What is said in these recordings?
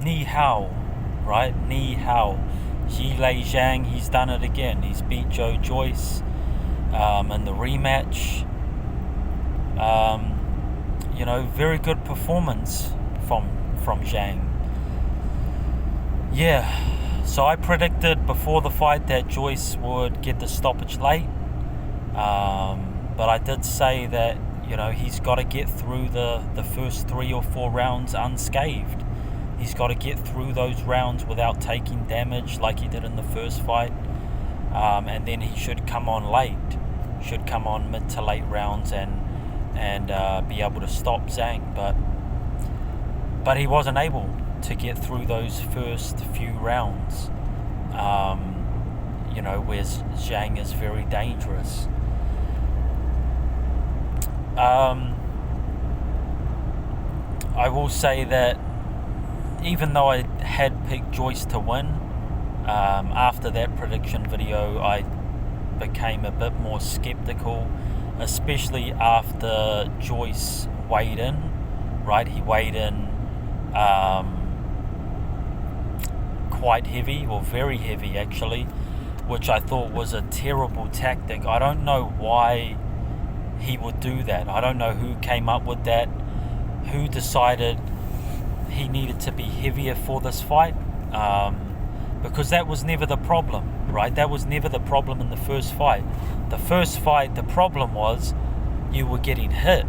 Ni hao, right? Ni hao. Zhilei Zhang, he's done it again. He's beat Zhang Joyce in the rematch. Very good performance from Zhang. Yeah, so I predicted before the fight that Joyce would get the stoppage late, but I did say that he's got to get through the first 3 or 4 rounds unscathed. He's got to get through those rounds without taking damage like he did in the first fight, and then he should come on mid to late rounds and be able to stop Zhang, but he wasn't able to get through those first few rounds, where Zhang is very dangerous. I will say that even though I had picked Joyce to win, after that prediction video I became a bit more skeptical, especially after Joyce weighed in, right? He weighed in quite heavy, or very heavy actually, which I thought was a terrible tactic. I don't know why he would do that. I don't know who came up with that, who decided he needed to be heavier for this fight, because that was never the problem, right? That was never the problem in the first fight. The first fight, the problem was you were getting hit.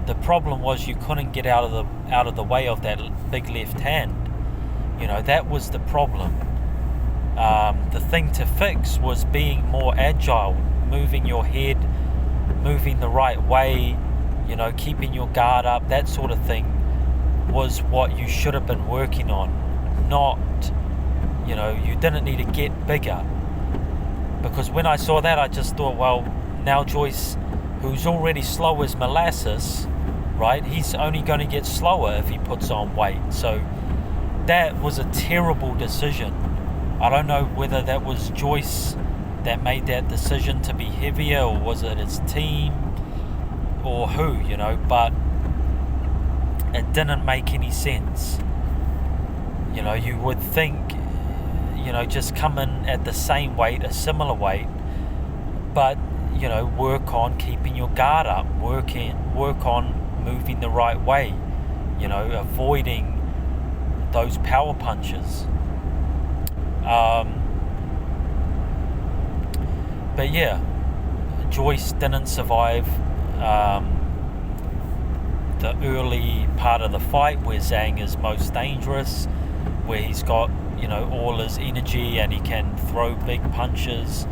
The problem was you couldn't get out of the way of that big left hand. That was the problem. The thing to fix was being more agile, moving your head, moving the right way, keeping your guard up, that sort of thing was what you should have been working on. Not, you didn't need to get bigger. Because when I saw that, I just thought, well, now Joyce, who's already slow as molasses, right, he's only going to get slower if he puts on weight. So that was a terrible decision. I don't know whether that was Joyce that made that decision to be heavier, or was it his team, or who, but it didn't make any sense. You would think, just come in at the same weight, a similar weight, but, work on keeping your guard up, work on moving the right way, avoiding those power punches. But yeah, Joyce didn't survive the early part of the fight where Zhang is most dangerous, where he's got all his energy and he can throw big punches.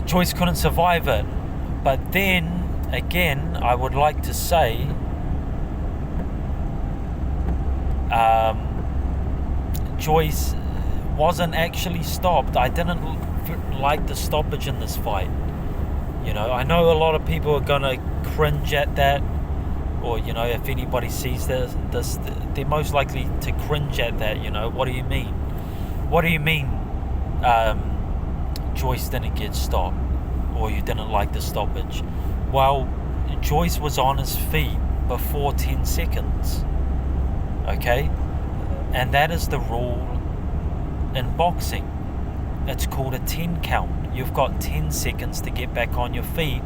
Joyce couldn't survive it. But then again, I would like to say Joyce wasn't actually stopped. I didn't like the stoppage in this fight. I know a lot of people are gonna cringe at that, or if anybody sees this, they're most likely to cringe at that. What do you mean? What do you mean Joyce didn't get stopped, or you didn't like the stoppage? Well, Joyce was on his feet before 10 seconds. Okay? And that is the rule in boxing. It's called a 10 count. You've got 10 seconds to get back on your feet,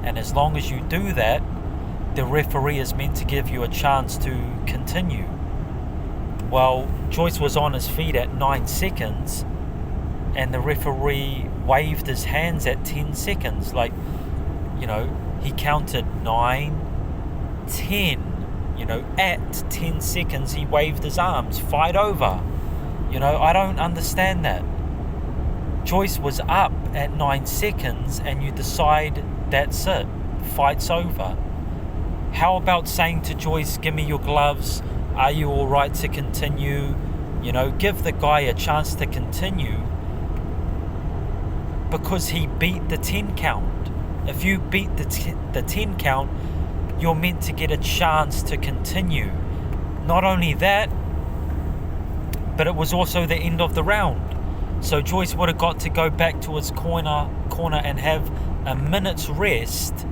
and as long as you do that, the referee is meant to give you a chance to continue. Well, Joyce was on his feet at 9 seconds, and the referee waved his hands at 10 seconds. He counted 9, 10. At 10 seconds, he waved his arms. Fight over. I don't understand that. Joyce was up at 9 seconds, and you decide that's it. Fight's over. How about saying to Joyce, give me your gloves, are you alright to continue? Give the guy a chance to continue, because he beat the 10 count. If you beat the 10 count, you're meant to get a chance to continue. Not only that, but it was also the end of the round. So Joyce would have got to go back to his corner and have a minute's rest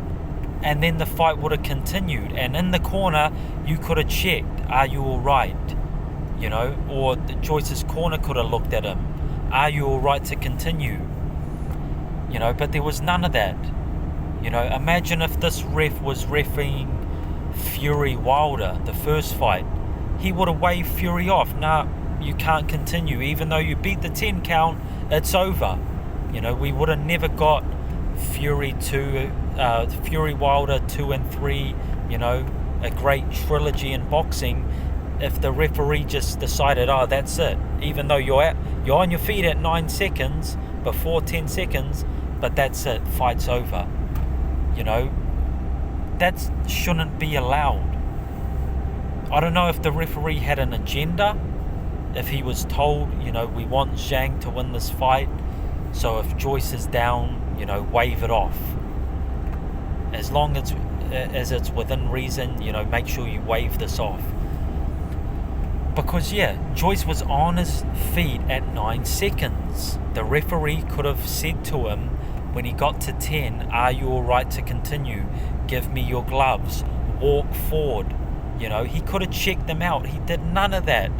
and then the fight would have continued. And in the corner, you could have checked, are you all right? Or Joyce's corner could have looked at him, are you all right to continue? But there was none of that. Imagine if this ref was reffing Fury Wilder, the first fight. He would have waved Fury off. Nah, you can't continue. Even though you beat the 10 count, it's over. We would have never got Fury Wilder 2 and 3, a great trilogy in boxing, if the referee just decided, oh, that's it. Even though you're on your feet at 9 seconds, before 10 seconds, but that's it, fight's over. That shouldn't be allowed. I don't know if the referee had an agenda, if he was told, we want Zhang to win this fight, so if Joyce is down, wave it off. As long as it's within reason, make sure you wave this off. Because Joyce was on his feet at 9 seconds. The referee could have said to him when he got to 10, are you alright to continue? Give me your gloves. Walk forward. He could have checked them out. He did none of that.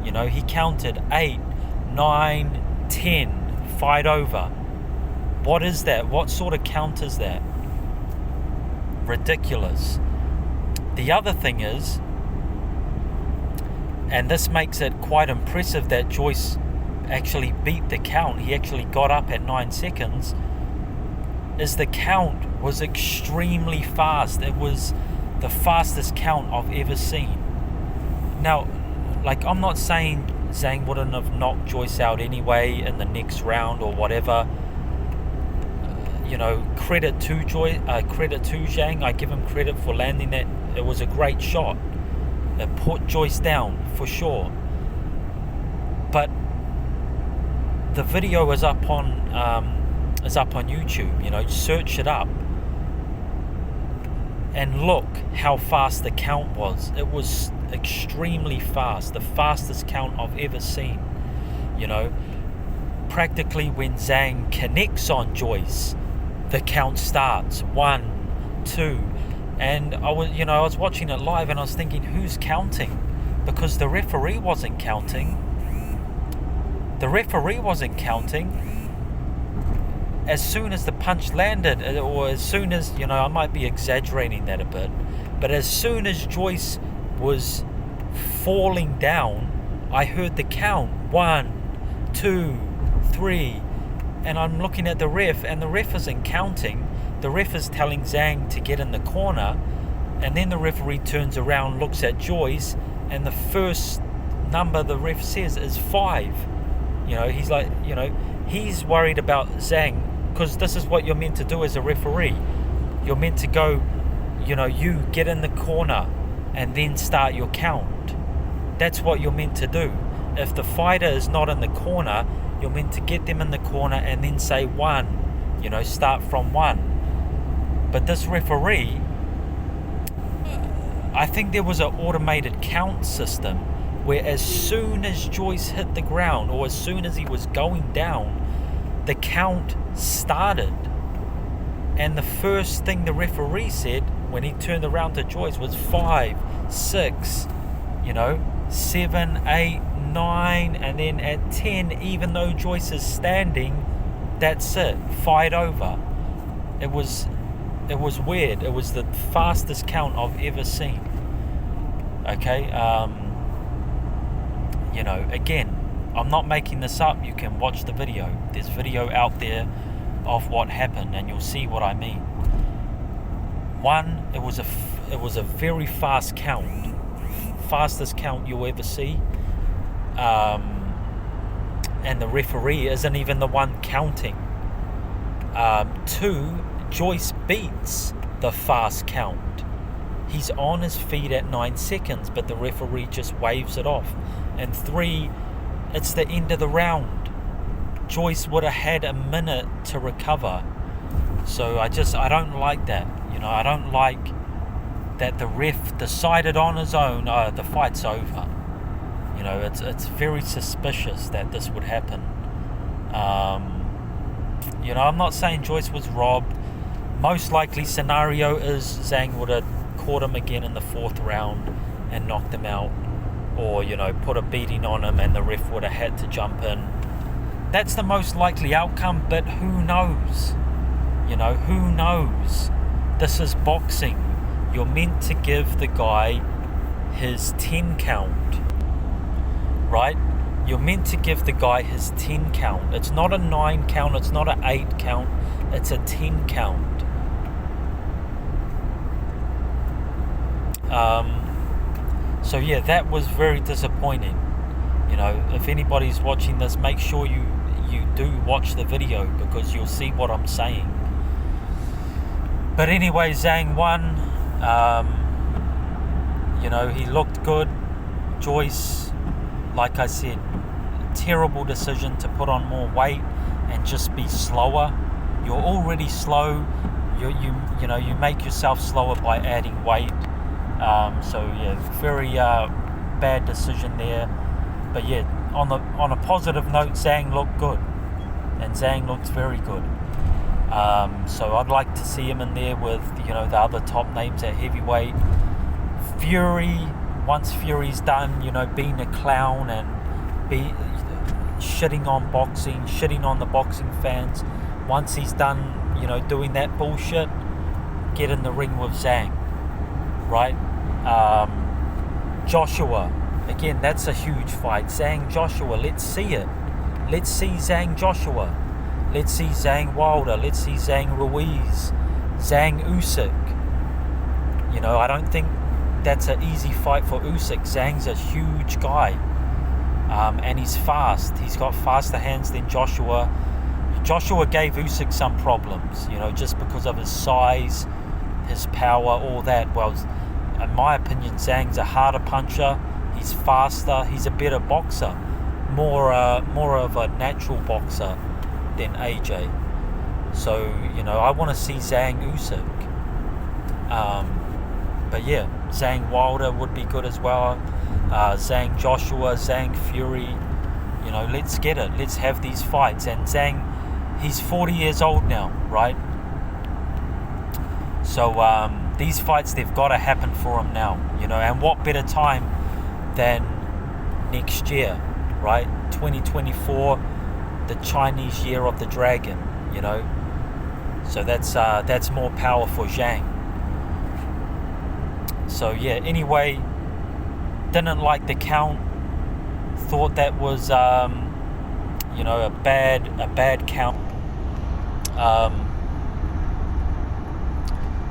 He counted 8, 9, 10. Fight over. What is that? What sort of count is that? Ridiculous. The other thing is, and this makes it quite impressive that Joyce actually beat the count, he actually got up at 9 seconds, is the count was extremely fast. It was the fastest count I've ever seen. Now, I'm not saying Zhang wouldn't have knocked Joyce out anyway in the next round or whatever. Credit to Zhang. I give him credit for landing that. It was a great shot. It put Joyce down for sure. But the video is up on YouTube. Search it up and look how fast the count was. It was extremely fast, the fastest count I've ever seen. Practically when Zhang connects on Joyce, the count starts 1, 2, and I was watching it live and I was thinking, who's counting? Because the referee wasn't counting. As soon as the punch landed, or as soon as, I might be exaggerating that a bit, but as soon as Joyce was falling down, I heard the count 1, 2, 3, and I'm looking at the ref, and the ref isn't counting. The ref is telling Zhang to get in the corner, and then the referee turns around, looks at Joyce, and the first number the ref says is 5. He's like, he's worried about Zhang, because this is what you're meant to do as a referee. You're meant to go, you get in the corner and then start your count. That's what you're meant to do. If the fighter is not in the corner, you're meant to get them in the corner and then say 1, start from 1. But this referee, I think there was an automated count system where as soon as Joyce hit the ground, or as soon as he was going down, the count started. And the first thing the referee said when he turned around to Joyce was 5, 6, 7, 8, 9, and then at 10, even though Joyce is standing, that's it, fight over. It was weird. It was the fastest count I've ever seen. Okay, again, I'm not making this up. You can watch the video. There's video out there of what happened, and you'll see what I mean. One, it was a very fast count, fastest count you'll ever see. And the referee isn't even the one counting. 2, Joyce beats the fast count. He's on his feet at 9 seconds, but the referee just waves it off. And 3, it's the end of the round. Joyce would have had a minute to recover. So I don't like that. I don't like that the ref decided on his own, the fight's over. It's very suspicious that this would happen. I'm not saying Joyce was robbed. Most likely scenario is Zhang would have caught him again in the 4th round and knocked him out, or put a beating on him and the ref would have had to jump in. That's the most likely outcome, but who knows? Who knows? This is boxing. You're meant to give the guy his 10 count, right? You're meant to give the guy his 10 count. It's not a 9 count, it's not an 8 count, it's a 10 count. So yeah, that was very disappointing. If anybody's watching this, make sure you do watch the video, because you'll see what I'm saying. But anyway, Zhang won. He looked good. Joyce, like I said, terrible decision to put on more weight and just be slower. You're already slow. You make yourself slower by adding weight. So yeah, very bad decision there. But yeah, on a positive note, Zhang looked good, and Zhang looks very good. So I'd like to see him in there with the other top names at heavyweight. Fury, once Fury's done, being a clown and shitting on boxing, shitting on the boxing fans. Once he's done, doing that bullshit, get in the ring with Zhang, right? Joshua, again, that's a huge fight. Zhang Joshua, let's see it. Let's see Zhang Joshua. Let's see Zhang Wilder. Let's see Zhang Ruiz. Zhang Usyk. I don't think that's an easy fight for Usyk. Zhang's a huge guy. And he's fast. He's got faster hands than Joshua. Joshua gave Usyk some problems, just because of his size, his power, all that. Well, in my opinion, Zhang's a harder puncher. He's faster. He's a better boxer. More of a natural boxer than AJ. So, I want to see Zhang Usyk. But yeah, Zhang Wilder would be good as well. Zhang Joshua, Zhang Fury. Let's get it. Let's have these fights. And Zhang, he's 40 years old now, right? So these fights, they've got to happen for him now. And what better time than next year, right? 2024, the Chinese Year of the Dragon, So that's more power for Zhang. So yeah, anyway, didn't like the count. Thought that was a bad count.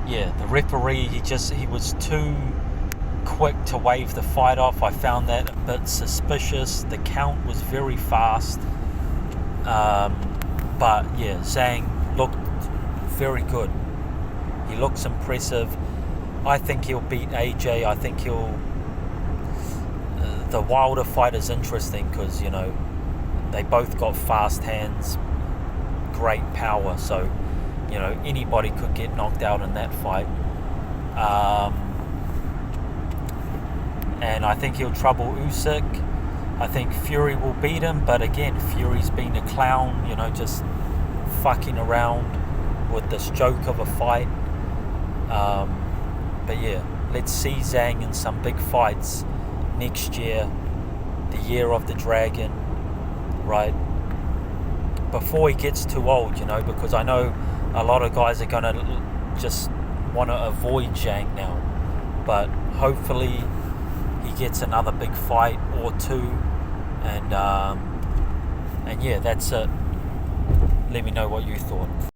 Yeah, the referee, he was too quick to wave the fight off. I found that a bit suspicious. The count was very fast. But yeah, Zhang looked very good. He looks impressive. I think he'll beat AJ. I think the Wilder fight is interesting because, they both got fast hands, great power. So, anybody could get knocked out in that fight. And I think he'll trouble Usyk. I think Fury will beat him, but again, Fury's been a clown, just fucking around with this joke of a fight. But yeah, let's see Zhang in some big fights next year, the Year of the Dragon, right? Before he gets too old, because I know a lot of guys are going to just want to avoid Zhang now. But hopefully he gets another big fight or two. And yeah, that's it. Let me know what you thought.